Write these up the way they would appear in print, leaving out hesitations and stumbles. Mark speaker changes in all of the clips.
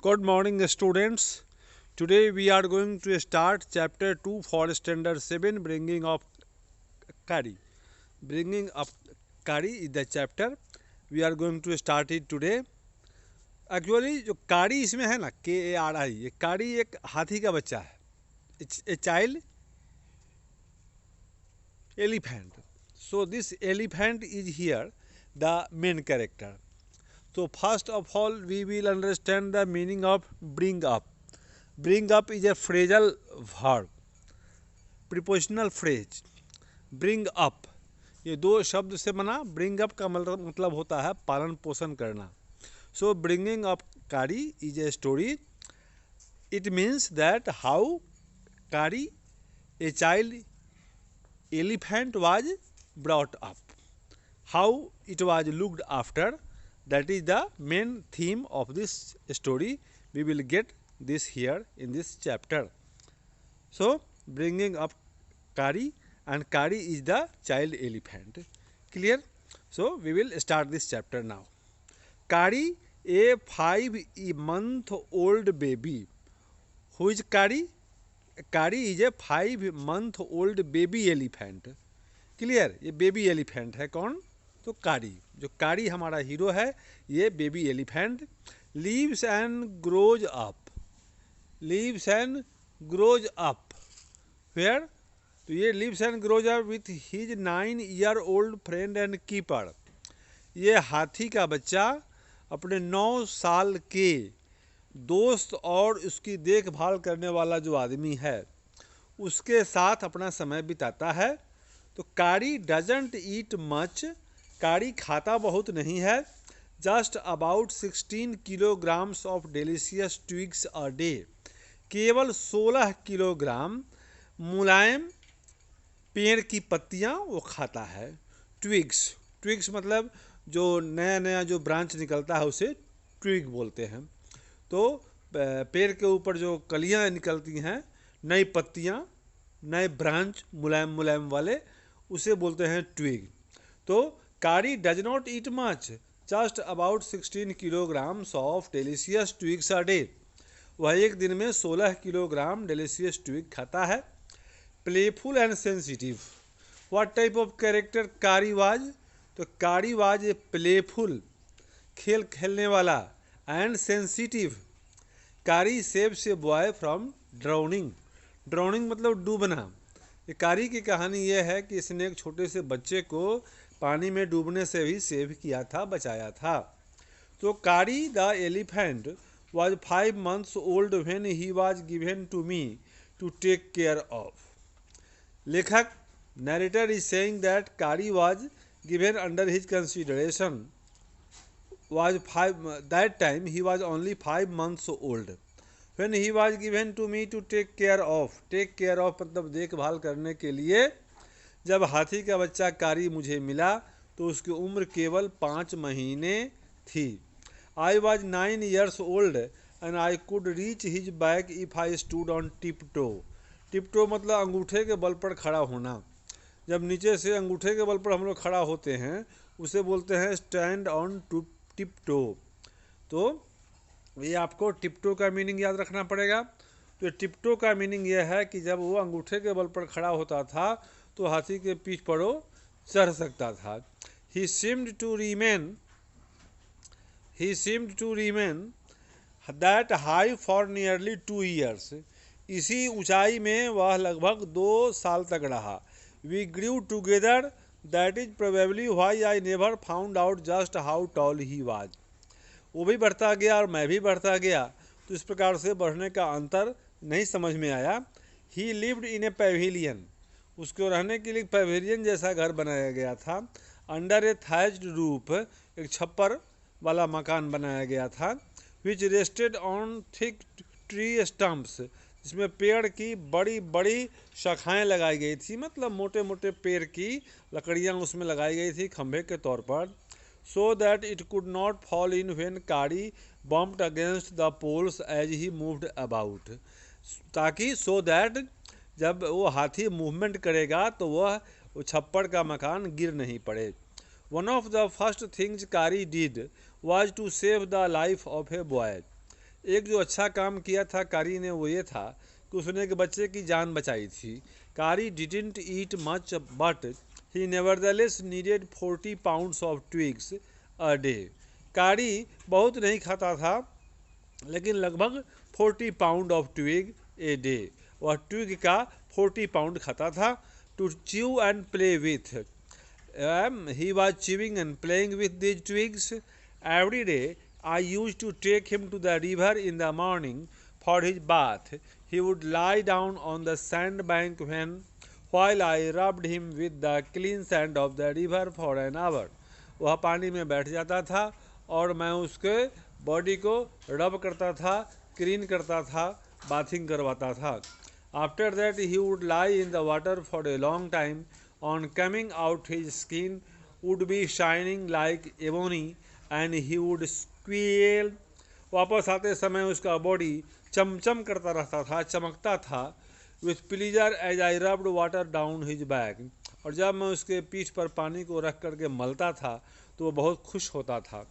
Speaker 1: Good morning, students. Today we are going to start chapter 2 for standard 7, bringing up Kari. Bringing up Kari is the chapter. We are going to start it today. Actually जो कारी इसमें है ना KARI, ये कारी एक हाथी का बच्चा है. It's a child elephant. So this elephant is here the main character. So first of all we will understand the meaning of bring up. Bring up is a phrasal verb, prepositional phrase. Bring up ये दो शब्द से बना. Bring up का मतलब होता है पालन पोषण करना. So bringing up Kari is a story. It means that how Kari, a child elephant, was brought up, how it was looked after. That is the main theme of this story. We will get this here in this chapter. So bringing up Kari, and Kari is the child elephant. Clear? So we will start this chapter now. Kari, a 5-month-old baby. Who is Kari? Kari is a 5-month-old baby elephant. Clear? ये baby elephant है. कौन? तो कारी. जो कारी हमारा hero है ये baby elephant. Lives and grows up. Lives and grows up where? तो ये lives and grows up with his 9-year-old friend and keeper. ये हाथी का बच्चा अपने 9 साल के दोस्त और उसकी देखभाल करने वाला जो आदमी है उसके साथ अपना समय बिताता है. तो कारी डजंट ईट मच. कारी खाता बहुत नहीं है. Just about 16 kilograms of delicious twigs a day. केवल 16 किलोग्राम मुलायम पेड़ की पत्तियां वो खाता है. ट्विग्स. ट्विग्स मतलब जो नया नया जो ब्रांच निकलता है उसे ट्विग बोलते हैं. तो पेड़ के ऊपर जो कलियां निकलती हैं, नई पत्तियां, नए ब्रांच मुलायम मुलायम वाले, उसे बोलते हैं ट्विग. तो कारी does not eat much. Just about 16 kilograms of delicious twigs a day. वह एक दिन में 16 किलोग्राम डेलिशियस ट्विग खाता है. Playful and sensitive. What type of character कारी वाज? तो कारी वाज ए प्लेफुल, खेल खेलने वाला, एंड सेंसिटिव. कारी saves a boy from drowning. Drowning मतलब डूबना. ये कारी की कहानी यह है कि इसने एक छोटे से बच्चे को पानी में डूबने से भी सेव किया था, बचाया था. तो कारी the elephant was 5 months old when he was given to me to take care of. लेखक narrator is saying that Kari was given under his consideration was 5. That time he was only 5 months old. When he was given to me to take care of. Take care of मतलब देखभाल करने के लिए. जब हाथी का बच्चा कारी मुझे मिला तो उसकी उम्र केवल 5 महीने थी. I was 9 years old and I could reach his back if I stood on tiptoe. tiptoe मतलब अंगूठे के बल पर खड़ा होना. जब नीचे से अंगूठे के बल पर हम लोग खड़ा होते हैं उसे बोलते हैं स्टैंड ऑन tiptoe. तो ये आपको टिप्टो का मीनिंग याद रखना पड़ेगा. तो टिप्टो का मीनिंग यह है कि जब वो अंगूठे के बल पर खड़ा होता था तो हाथी के पीठ पर वो चढ़ सकता था. He seemed to remain that high for nearly 2 years. इसी ऊंचाई में वह लगभग 2 साल तक रहा. We grew together. That is probably why I never found out just how tall he was. वो भी बढ़ता गया और मैं भी बढ़ता गया, तो इस प्रकार से बढ़ने का अंतर नहीं समझ में आया. He lived in a pavilion. उसको रहने के लिए पेविलियन जैसा घर बनाया गया था. अंडर ए thatched roof. एक छप्पर वाला मकान बनाया गया था. which rested on thick tree stumps. जिसमें पेड़ की बड़ी बड़ी शाखाएं लगाई गई थी, मतलब मोटे मोटे पेड़ की लकड़ियां उसमें लगाई गई थी खंभे के तौर पर. so that it could not fall in when Kari bumped against the poles as he moved about. ताकि so that जब वो हाथी मूवमेंट करेगा तो वह छप्पड़ का मकान गिर नहीं पड़े. One of the first things Kari did was to save the life of a boy. एक जो अच्छा काम किया था कारी ने वो ये था कि उसने एक बच्चे की जान बचाई थी। Kari didn't eat much but he nevertheless needed 40 pounds of twigs a day. Kari बहुत नहीं खाता था लेकिन लगभग 40 pound of twig a day, वह ट्विग का 40 पाउंड खाता था। To chew and play with, he was chewing and playing with these twigs. Every day I used to take him to the river in the morning for his bath. He would lie down on the sandbank while I rubbed him with the clean sand of the river for an hour. वह पानी में बैठ जाता था और मैं उसके body को रब करता था, क्लीन करता था, बाथिंग करवाता था. After that he would lie in the water for a long time. On coming out his skin would be shining like ebony and he would squeal. वापस आते समय उसका बॉडी चमचम करता रहता था, चमकता था. With pleasure as I rubbed water down his back. और जब मैं उसके पीठ पर पानी को रख करके मलता था तो वो बहुत खुश होता था.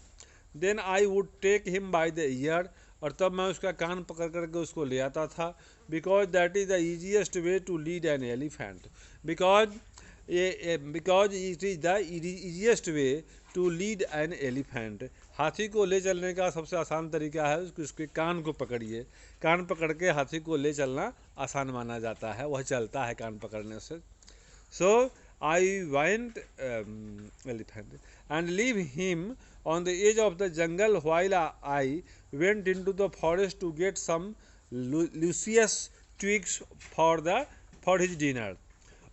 Speaker 1: Then I would take him by the ear. और तब मैं उसका कान पकड़ करके उसको ले आता था. Because that is the easiest way to lead an elephant. Because it is the easiest way to lead an elephant. हाथी को ले चलने का सबसे आसान तरीका है उसके कान को पकड़िए. कान पकड़ के हाथी को ले चलना आसान माना जाता है, वह चलता है कान पकड़ने से. So I went elephant and leave him on the edge of the jungle while I went into the forest to get some luscious twigs for his dinner.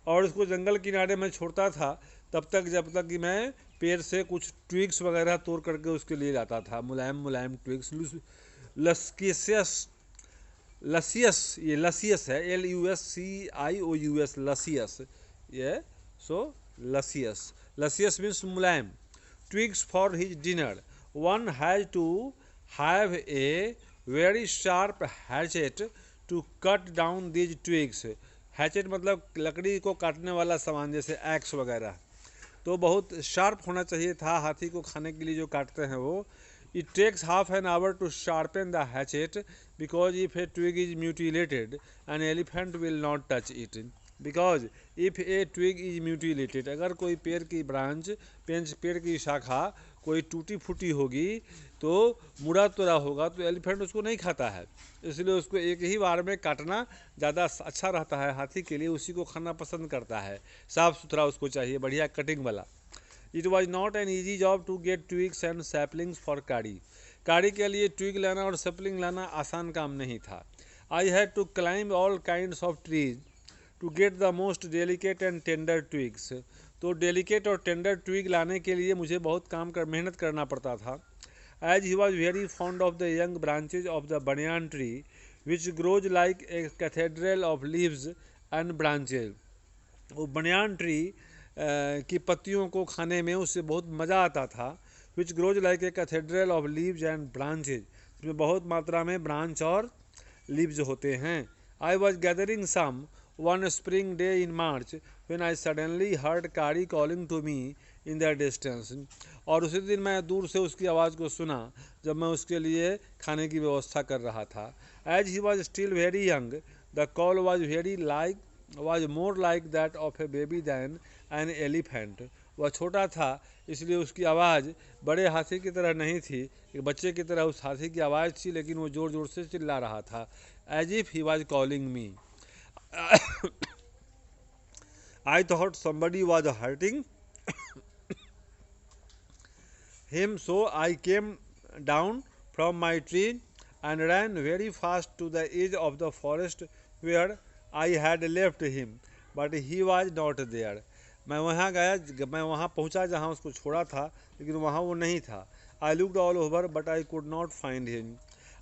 Speaker 1: और उसको जंगल किनारे में छोड़ता था तब तक जब तक कि मैं पेड़ से कुछ ट्विग्स वगैरह तोड़ करके उसके लिए लाता था. मुलायम मुलायम ट्विग्स, लसियस, ये लसियस है, LUSCIOUS, लसियस, ये सो लसियस. लसियस मीन्स मुलायम. Twigs for his dinner. One has to have a very sharp hatchet to cut down these twigs. Hatchet मतलब लकड़ी को काटने वाला सामान, जैसे एक्स वगैरह. तो बहुत शार्प होना चाहिए था हाथी को खाने के लिए जो काटते हैं वो. It takes half an hour to sharpen the hatchet because if a twig is mutilated an elephant will not touch it. Because if a twig is mutilated, अगर कोई पेड़ की ब्रांच, पेड़ की शाखा कोई टूटी फूटी होगी तो मुड़ा तोड़ा होगा तो एलिफेंट उसको नहीं खाता है. इसलिए उसको एक ही बार में काटना ज़्यादा अच्छा रहता है हाथी के लिए, उसी को खाना पसंद करता है. साफ़ सुथरा उसको चाहिए, बढ़िया कटिंग वाला. It was not an easy job to get twigs and saplings for Kari. Kari के लिए ट्विग लाना और सैपलिंग लाना आसान काम नहीं था. I had to climb all kinds of trees to get the most delicate and tender twigs. तो डेलिकेट और टेंडर ट्विग लाने के लिए मुझे बहुत मेहनत करना पड़ता था. As he was very fond of the young branches of the banyan tree, which grows like a cathedral of leaves and branches. वो बनियान ट्री की पत्तियों को खाने में उससे बहुत मज़ा आता था. Which grows like a cathedral of leaves and branches. इसमें बहुत मात्रा में ब्रांच और लीव्स होते हैं. I was gathering some one spring day in March when I suddenly heard Kari calling to me in the distance. और उसी दिन मैं दूर से उसकी आवाज़ को सुना जब मैं उसके लिए खाने की व्यवस्था कर रहा था. As he was still very young, the call was more like that of a baby than an elephant. वह छोटा था इसलिए उसकी आवाज़ बड़े हाथी की तरह नहीं थी, एक बच्चे की तरह उस हाथी की आवाज़ थी, लेकिन वो ज़ोर ज़ोर से चिल्ला रहा था. As if he was calling me. I thought somebody was hurting him, so I came down from my tree and ran very fast to the edge of the forest where I had left him, but he was not there. मैं वहाँ पहुँचा जहाँ उसको छोड़ा था, लेकिन वहाँ वो नहीं था. I looked all over, but I could not find him.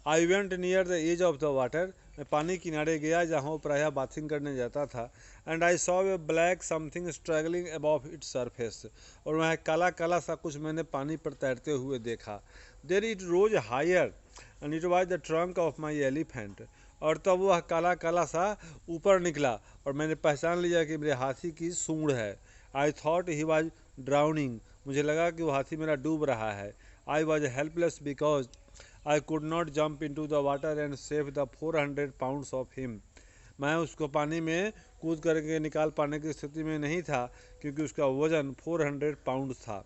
Speaker 1: I went near the edge of the water. मैं पानी किनारे गया जहाँ वो प्रायः बाथिंग करने जाता था. And I saw a black something struggling above its surface. और वहाँ काला काला सा कुछ मैंने पानी पर तैरते हुए देखा. Then it rose higher and it was the trunk of my elephant. और तब वह काला काला सा ऊपर निकला और मैंने पहचान लिया कि मेरे हाथी की सूंड है. I thought he was drowning. मुझे लगा कि वो हाथी मेरा डूब रहा है. I was helpless because I could not jump into the water and save the 400 pounds of him. मैं उसको पानी में कूद करके निकाल पाने की स्थिति में नहीं था क्योंकि उसका वजन 400 पाउंड था.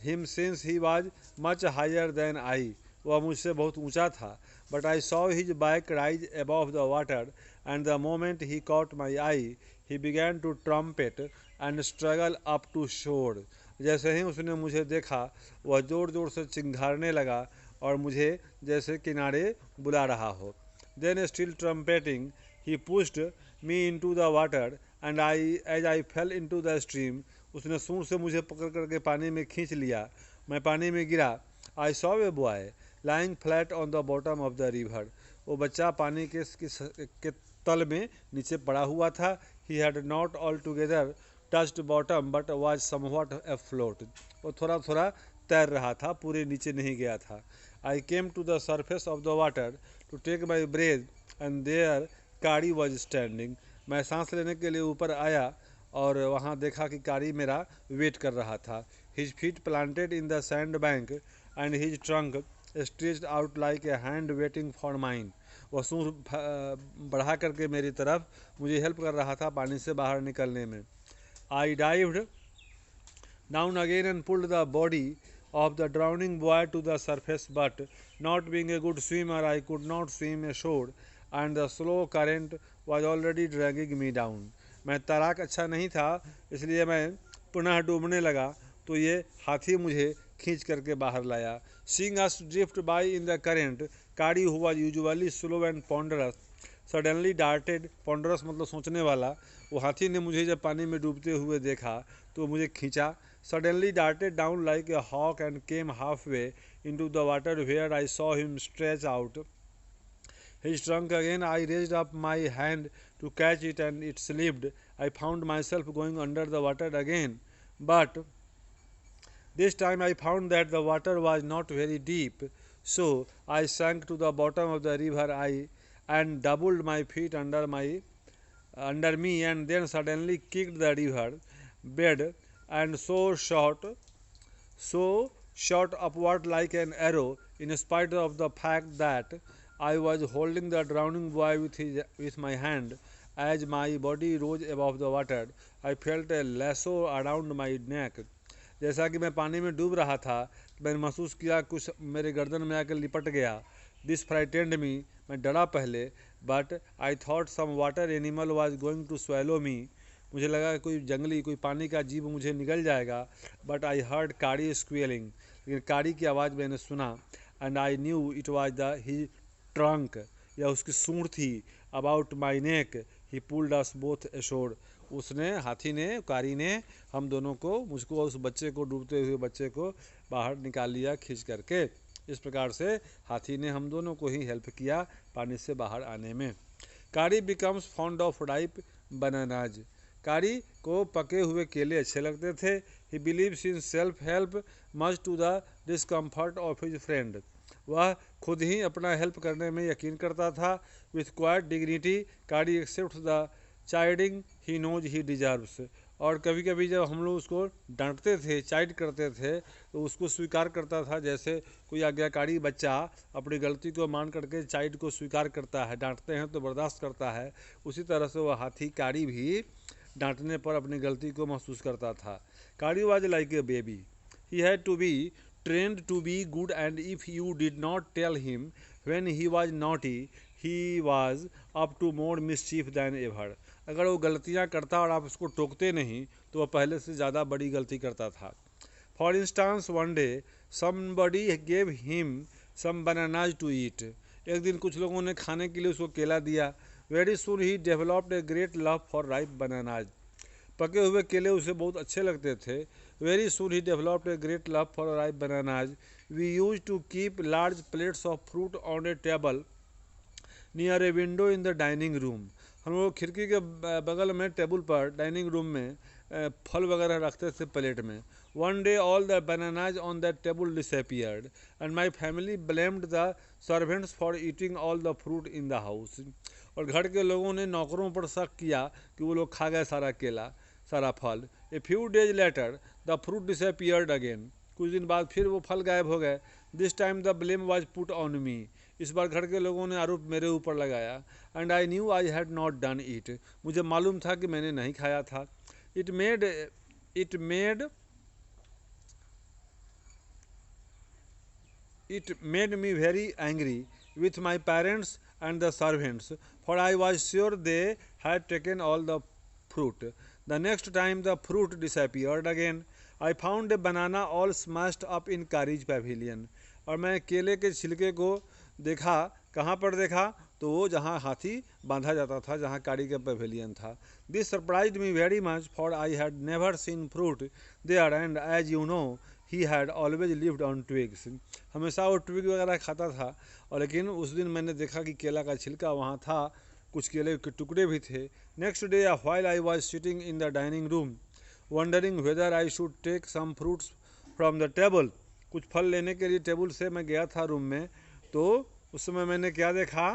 Speaker 1: Him since he was much higher than I. वह मुझसे बहुत ऊंचा था. But I saw his back rise above the water, and the moment he caught my eye, he began to trumpet and struggle up to shore. जैसे ही उसने मुझे देखा वह जोर जोर से चिंघारने लगा और मुझे जैसे किनारे बुला रहा हो. Then still trumpeting, he pushed me into the water, and as I fell into the stream, उसने सूंड से मुझे पकड़ करके पानी में खींच लिया. मैं पानी में गिरा. I saw a boy lying flat on the bottom of the river. वो बच्चा पानी के तल में नीचे पड़ा हुआ था. He had not altogether touched bottom but was somewhat afloat. वो थोड़ा थोड़ा तैर रहा था, पूरे नीचे नहीं गया था. I came to the surface of the water to take my breath, and there कारी was standing. मैं सांस लेने के लिए ऊपर आया और वहाँ देखा कि कारी मेरा वेट कर रहा था. His feet planted in the sand bank and his trunk stretched out like a hand waiting for mine. वह सूंड बढ़ा करके मेरी तरफ मुझे हेल्प कर रहा था पानी से बाहर निकलने में. I dived down again and pulled the body of the drowning boy to the surface, but not being a good swimmer, I could not swim ashore, and the slow current was already dragging me down. मैं तैराक अच्छा नहीं था, इसलिए मैं पुनः डूबने लगा तो ये हाथी मुझे खींच करके बाहर लाया. Seeing us drift by in the current, Kari, who was usually slow and ponderous, suddenly darted. Ponderous मतलब सोचने वाला. वो हाथी ने मुझे जब पानी में डूबते हुए देखा तो मुझे खींचा. Suddenly darted down like a hawk and came halfway into the water where I saw him stretch out his trunk. Again I raised up my hand to catch it and it slipped. I found myself going under the water again, but this time I found that the water was not very deep, so I sank to the bottom of the river and doubled my feet under me, and then suddenly kicked the river bed and so shot upward like an arrow, in spite of the fact that I was holding the drowning boy with my hand. As my body rose above the water, I felt a lasso around my neck. जैसा कि मैं पानी में डूब रहा था, मैंने महसूस किया कुछ मेरे गर्दन में आकर लिपट गया. दिस फ्राइटेंड मी, मैं डरा पहले. But I thought some water animal was going to swallow me. मुझे लगा कि कोई जंगली, कोई पानी का जीव मुझे निगल जाएगा. बट आई हर्ड कारी स्क्वेलिंग, लेकिन कारी की आवाज़ मैंने सुना. And I knew it was the he trunk, यह उसकी सूंड थी. About my neck he pulled us both ashore. उसने, हाथी ने, कारी ने हम दोनों को, मुझको और उस बच्चे को, डूबते हुए बच्चे को बाहर निकाल लिया खींच करके. इस प्रकार से हाथी ने हम दोनों को ही हेल्प किया पानी से बाहर आने में. Kari becomes fond of ripe bananas. Kari को पके हुए केले अच्छे लगते थे. He believes in self help much to the discomfort of his friend. वह खुद ही अपना हेल्प करने में यकीन करता था. With quiet dignity Kari accept the chiding he knows he deserves. और कभी कभी जब हम लोग उसको डांटते थे, चाइड करते थे, तो उसको स्वीकार करता था. जैसे कोई आज्ञाकारी बच्चा अपनी गलती को मान करके चाइड को स्वीकार करता है, डांटते हैं तो बर्दाश्त करता है, उसी तरह से वह हाथी कारी भी डांटने पर अपनी गलती को महसूस करता था. Kari was like a baby. He had to be trained to be good, and if you did not tell him when he was naughty, he was up to more mischief than ever. अगर वो गलतियाँ करता और आप उसको टोकते नहीं तो वह पहले से ज़्यादा बड़ी गलती करता था. For instance, one day somebody gave him some bananas to eat. एक दिन कुछ लोगों ने खाने के लिए उसको केला दिया. Very soon he developed a great love for ripe bananas. पके हुए केले उसे बहुत अच्छे लगते थे. Very soon he developed a great love for ripe bananas. We used to keep large plates of fruit on a table near a window in the dining room. हम लोग खिड़की के बगल में टेबल पर डाइनिंग रूम में फल वगैरह रखते थे प्लेट में. One day all the bananas on that table disappeared, and my family blamed the servants for eating all the fruit in the house. और घर के लोगों ने नौकरों पर शक किया कि वो लोग खा गए सारा केला, सारा फल. A few days later the fruit disappeared again. कुछ दिन बाद फिर वो फल गायब हो गए. This time the blame was put on me, इस बार घर के लोगों ने आरोप मेरे ऊपर लगाया। And I new I had not done it, मुझे मालूम था कि मैंने नहीं खाया था। It made it made It made me very angry with my parents and the servants, for I was sure they had taken all the fruit. The next time the fruit disappeared again, I found a banana all smashed up in Kari's pavilion. और मैं केले के छिलके को देखा, कहाँ पर देखा, तो वो जहाँ हाथी बांधा जाता था, जहाँ कारी का पवेलियन था। This surprised me very much, for I had never seen fruit there, and as you know he had always lived on twigs, हमेशा वो ट्विग वगैरह खाता था। और लेकिन उस दिन मैंने देखा कि केला का छिलका वहाँ था, कुछ केले के टुकड़े भी थे। Next day while I was sitting in the dining room wondering whether I should take some fruits from the table, कुछ फल लेने के लिए टेबल से मैं गया था रूम में, तो उस समय मैंने क्या देखा,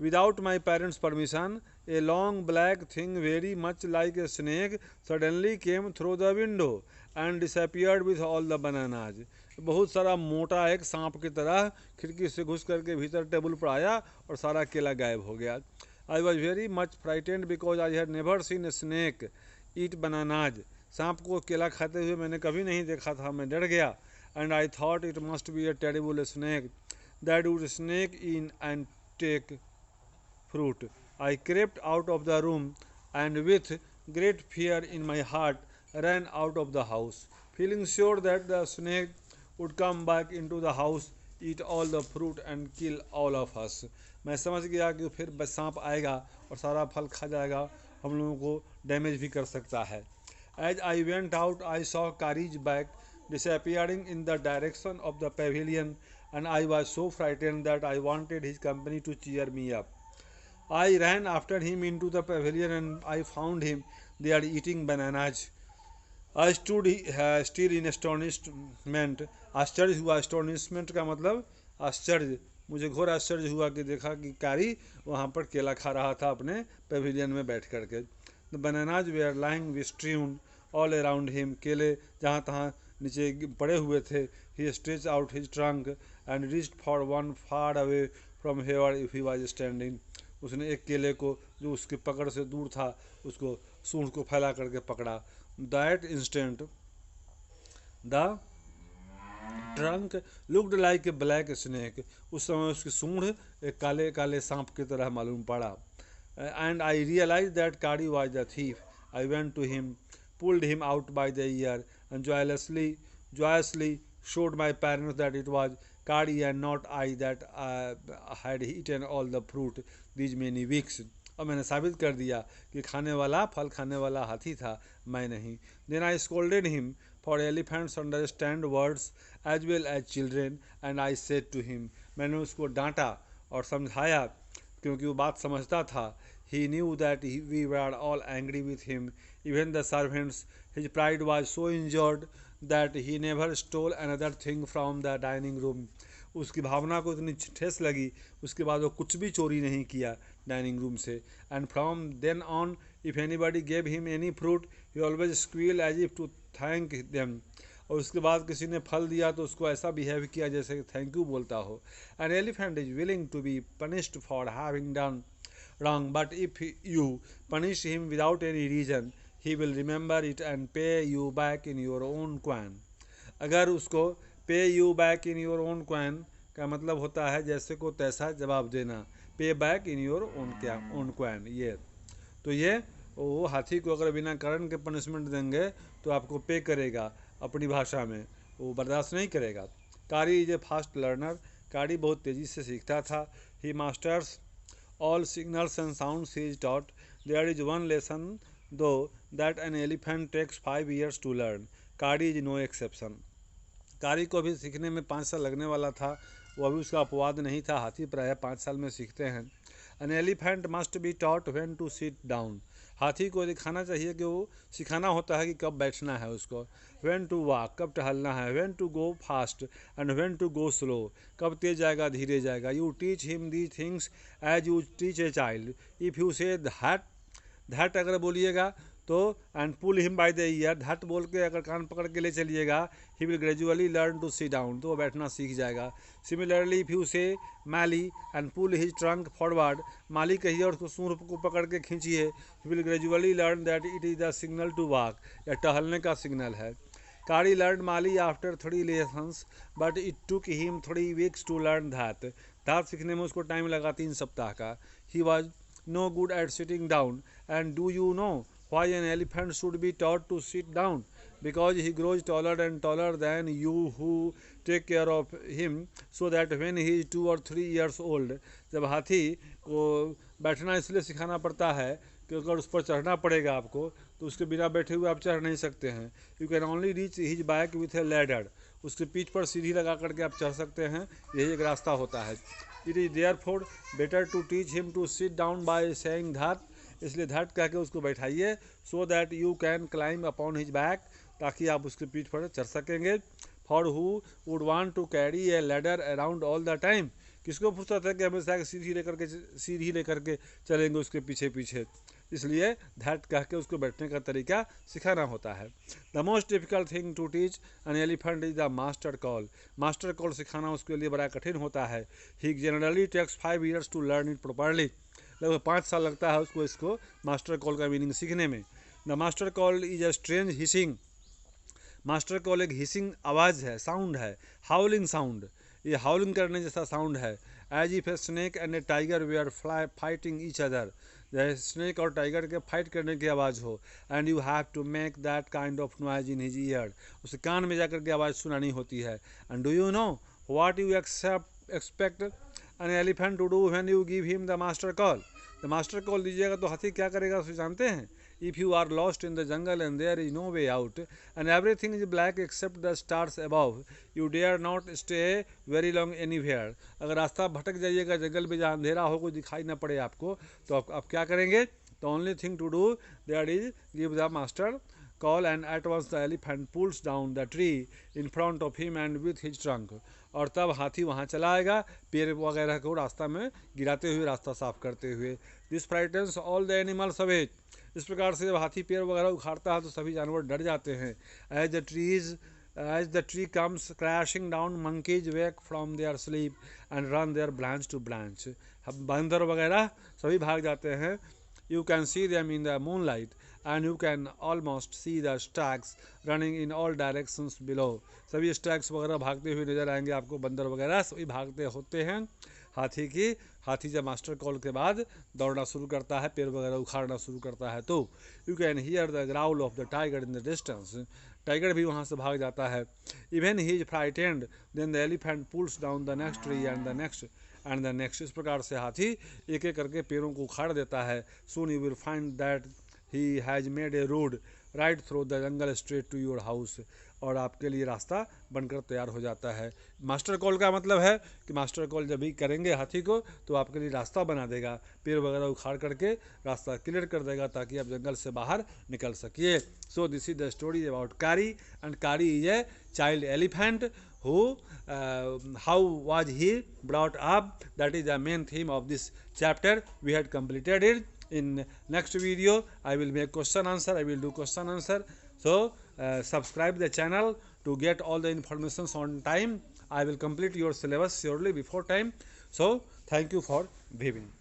Speaker 1: without my parents permission a long black thing very much like a snake suddenly came through the window and disappeared with all the bananas. बहुत सारा मोटा एक सांप की तरह खिड़की से घुस करके भीतर टेबल पर आया और सारा केला गायब हो गया। I was very much frightened because I had never scene a snake eat bananas, सांप को केला खाते हुए मैंने कभी नहीं देखा था, मैं डर गया। And I thought it must be a terrible snake that would snake in and take fruit. I crept out of the room and with great fear in my heart ran out of the house, feeling sure that the snake would come back into the house, eat all the fruit and kill all of us. मैं समझ गया कि फिर सांप आएगा और सारा फल खा जाएगा, हम लोगों को डैमेज भी कर सकता है। As I went out, I saw Kari's back disappearing in the direction of the pavilion, and I was so frightened that I wanted his company to cheer me up. I ran after him into the pavilion and I found him there eating bananas. I stood still in astonishment. आश्चर्य हुआ, astonishment का मतलब आश्चर्य, मुझे घोर आश्चर्य हुआ कि देखा कि कारी वहाँ पर केला खा रहा था अपने पेविलियन में बैठ करके। The bananas were lying strewn all around him. केले जहाँ तहाँ नीचे पड़े हुए थे। He stretched out his trunk and reached for one far away from here if he was standing. उसने एक केले को जो उसकी पकड़ से दूर था उसको सूंड को फैला करके पकड़ा। That instant the trunk looked like a black snake, उस समय उसकी सूंड एक काले काले सांप की तरह मालूम पड़ा। And I realise that Kari was the thief. I went to him, pulled him out by the ear and joyously showed my parents that it was Kari and not I that had eaten all the fruit these many weeks. और मैंने साबित कर दिया कि खाने वाला फल खाने वाला हाथी था, मैं नहीं। Then I scolded him, for elephants understand words as well as children, and I said to him, मैंने उसको डांटा और समझाया क्योंकि वो बात समझता था। He knew that we were all angry with him, even the servants. His pride was so injured that he never stole another thing from the dining room. उसकी भावना को इतनी ठेस लगी, उसके बाद वो कुछ भी चोरी नहीं किया डाइनिंग रूम से। And from then on, if anybody gave him any fruit, he always squealed as if to thank them. और उसके बाद किसी ने फल दिया तो उसको ऐसा बिहेव किया जैसे थैंक यू बोलता हो। An elephant is willing to be punished for having done wrong, but if you punish him without any reason, he will remember it and pay you back in your own coin. अगर उसको pay you back in your own coin का मतलब होता है जैसे को तैसा जवाब देना, pay back in your own coin। ये तो ये वो हाथी को अगर बिना कारण के पनिशमेंट देंगे तो आपको पे करेगा अपनी भाषा में, वो बर्दाश्त नहीं करेगा। कारी इज ए फास्ट लर्नर, कारी बहुत तेज़ी से सीखता था। ही masters all signals and sounds he is taught. There is one lesson though that an elephant takes 5 years to learn. Kari is no exception. कारी को भी सीखने में 5 साल लगने वाला था, वो अभी उसका अपवाद नहीं था। हाथी प्रायः 5 साल में सीखते हैं। An elephant must be taught when to sit down. हाथी को दिखाना चाहिए कि वो सिखाना होता है कि कब बैठना है उसको। When to walk, कब टहलना है। When to go fast and when to go slow, कब तेज जाएगा धीरे जाएगा। You teach him these things as you teach a child. If you say that अगर बोलिएगा तो and pull him by the ear, धट बोल के अगर कान पकड़ के ले चलिएगा, he will gradually learn to sit down, तो वो बैठना सीख जाएगा। सिमिलरली इफ यू से मैली and pull his trunk forward, माली कहिए और उसको सूंड को पकड़ के खींचिए, he will gradually learn that it is the signal to walk, या टहलने का सिग्नल है। कारी लर्न माली after 3 lessons but it took him 3 weeks to learn धात, धात सीखने में उसको टाइम लगा 3 सप्ताह का। He was no good at sitting down and do you know why an elephant should be taught to sit down? Because he grows taller and taller than you who take care of him, so that when he is 2 or 3 years old, जब हाथी को बैठना इसलिए सिखाना पड़ता है कि अगर उस पर चढ़ना पड़ेगा आपको, तो उसके बिना बैठे हुए आप चढ़ नहीं सकते हैं। You can only reach his back with A ladder, उसके पीठ पर सीढ़ी लगा करके आप चढ़ सकते हैं, यही एक रास्ता होता है। It is therefore better to teach him to sit down by saying that, इसलिए धट कह के उसको बैठाइए, so that you can climb upon his back, ताकि आप उसके पीठ पर चढ़ सकेंगे। For who would want to carry a ladder around all the time, किसको फुर्सत है कि हमेशा सीढ़ी लेकर के चलेंगे उसके पीछे पीछे, इसलिए धट कह के उसको बैठने का तरीका सिखाना होता है। The most difficult thing to teach an elephant is the master call, master call सिखाना उसके लिए बड़ा कठिन होता है। He generally takes 5 years to learn it properly, लगभग 5 साल लगता है उसको इसको मास्टर कॉल का मीनिंग सीखने में। The master call is a strange hissing, master call एक हिसिंग आवाज़ है, साउंड है, हाउलिंग साउंड, ये हाउलिंग करने जैसा साउंड है। As if a snake and a tiger were fighting each other, जैसे स्नेक और टाइगर के फाइट करने की आवाज़ हो। And you have to make that kind of noise in his ear, उसे कान में जाकर के आवाज़ सुनानी होती है। And do you know what you expect an elephant to do when you give him the master call, the master call दीजिएगा तो हाथी क्या करेगा उसे जानते हैं? If you are lost in the jungle and there is no way out and everything is black except the stars above, you dare not stay very long anywhere, अगर रास्ता भटक जाइएगा जंगल में जहाँ अंधेरा हो, कोई दिखाई ना पड़े आपको, तो आप क्या करेंगे? The only thing to do that is give the master call and at once the elephant pulls down the tree in front of him and with his trunk, और तब हाथी वहाँ चला आएगा पेड़ वगैरह को रास्ता में गिराते हुए, रास्ता साफ करते हुए। This frightens all the animals away, इस प्रकार से जब हाथी पेड़ वगैरह उखाड़ता है तो सभी जानवर डर जाते हैं। As the tree comes crashing down, monkeys wake from their sleep and run their branch to branch, बंदर वगैरह सभी भाग जाते हैं। You can see them in the moonlight and you can almost see the stags running in all directions below, सभी stags वगैरह भागते हुए नजर आएंगे आपको, बंदर वगैरह सभी भागते होते हैं। हाथी जब मास्टर कॉल के बाद दौड़ना शुरू करता है, पेड़ वगैरह उखाड़ना शुरू करता है, तो you can hear the growl of the tiger in the distance, tiger भी वहाँ से भाग जाता है। Even he is frightened then the elephant pulls down the next tree and the next and the next, इस प्रकार से हाथी एक एक करके पेड़ों को उखाड़ देता है। Soon you will find that he has made a road right through the jungle straight to your house, और आपके लिए रास्ता बनकर तैयार हो जाता है। मास्टर कॉल का मतलब है कि मास्टर कॉल जब भी करेंगे हाथी को तो आपके लिए रास्ता बना देगा, पेड़ वगैरह उखाड़ करके रास्ता क्लियर कर देगा ताकि आप जंगल से बाहर निकल सकिए। So this is the story about कारी, एंड कारी is a child elephant who how was he brought up, that is the main theme of this chapter. We had completed it. In next video I will make question answer, I will do question answer. So subscribe the channel to get all the informations on time. I will complete your syllabus surely before time. So thank you for viewing.